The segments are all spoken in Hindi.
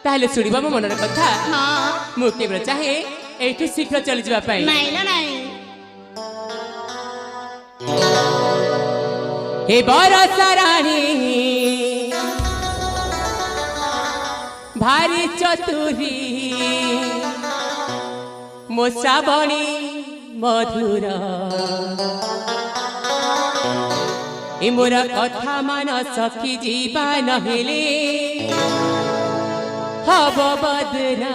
ताहले सुनिबा मो मनर कथा हाँ मु केवल चाहे एठु शीघ्र चली जाबा पई नहीं ना नहीं हे बरसा रानी भारी चतुरी मो श्रावणी मधुर ए मोर कथा मान सखी जीवा नहेले हब बदना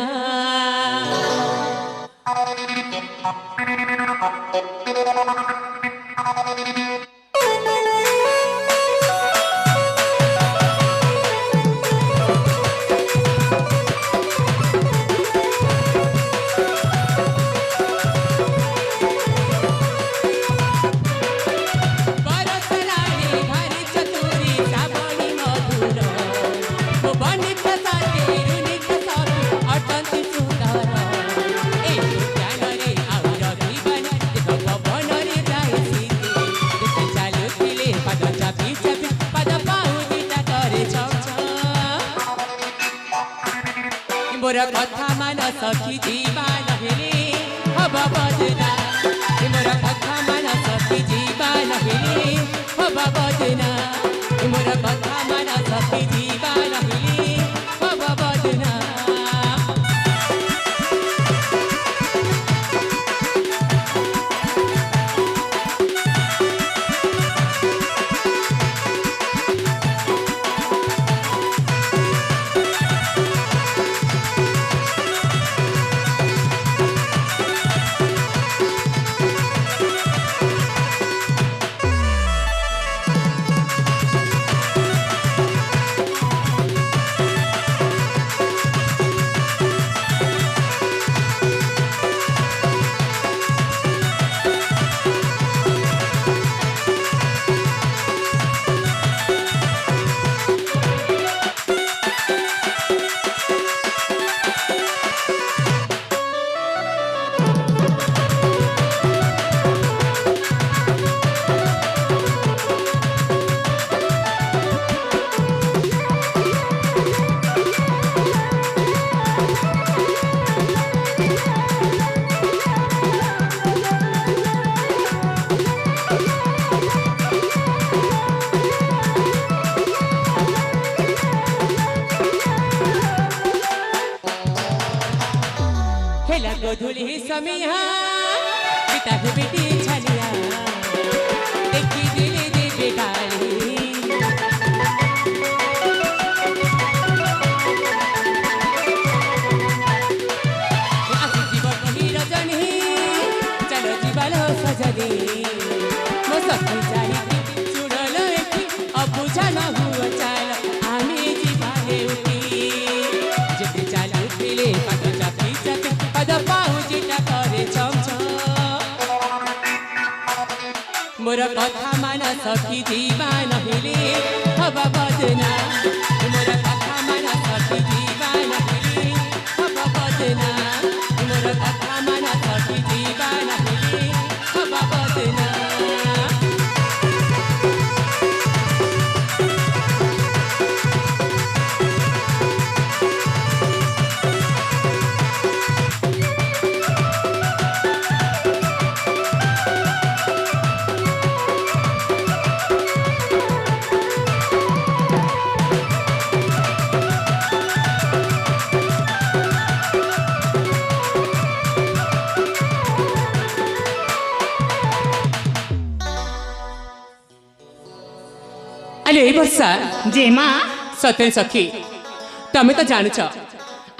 मोर कथा मान सखी जीवा नहेले हब बदना मोर कथा मान सखी जीवा नहेले हब बदना मोर कथा मान सखी जीवा नहेले हब बदना गोधुली समिया पिता के बेटी छलिया देखी दिले दे बेगाली आसी जीवन की रजनी चलो जीवन हो सजनी मो सखी जाई चुड़ल एठी अब बुझाना हुआ चाल आमी जीवाले उठी जेते चालू थिले पातो चापी चापी पद पाहुजिटा करे छम छम मोर कथा मान सखी जीवा नहेले हब बदना मोर कथा मान सखी जीवा नहेले हब बदना मोर कथा मान सखी जीवा नहेले हब बदना अरे वर्षा जे माँ सतेन सखी तमे तो जानुच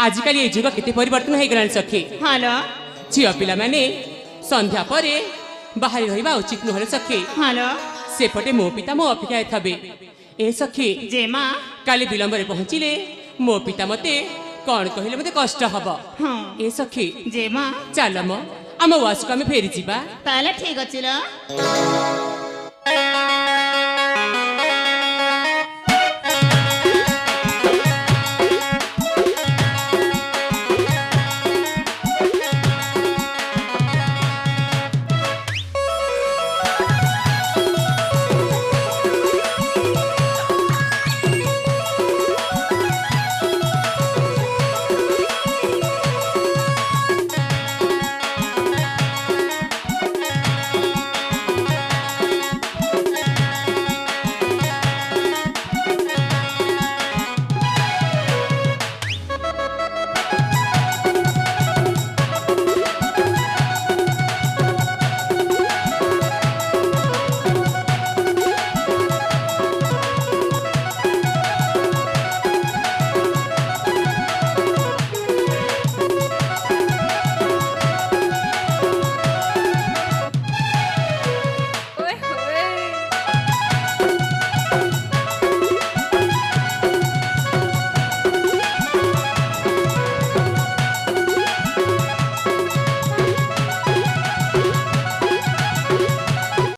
आजिकल ये जुग केते परिवर्तन हो गलानी सखी हेलो झियो पिला माने संध्या परे बाहर रहिबा उचित नुहरे सखी हेलो सेपटे मो पिता मो अपेक्षा थबे ए सखी जे माँ काली विलंब रे पहुंचिले मो पिता मते कौन कहले मते कष्ट हबो हाँ ए सखी जे माँ चल मो आम वासको आम फेरी जीवा ताले ठीक अछि ल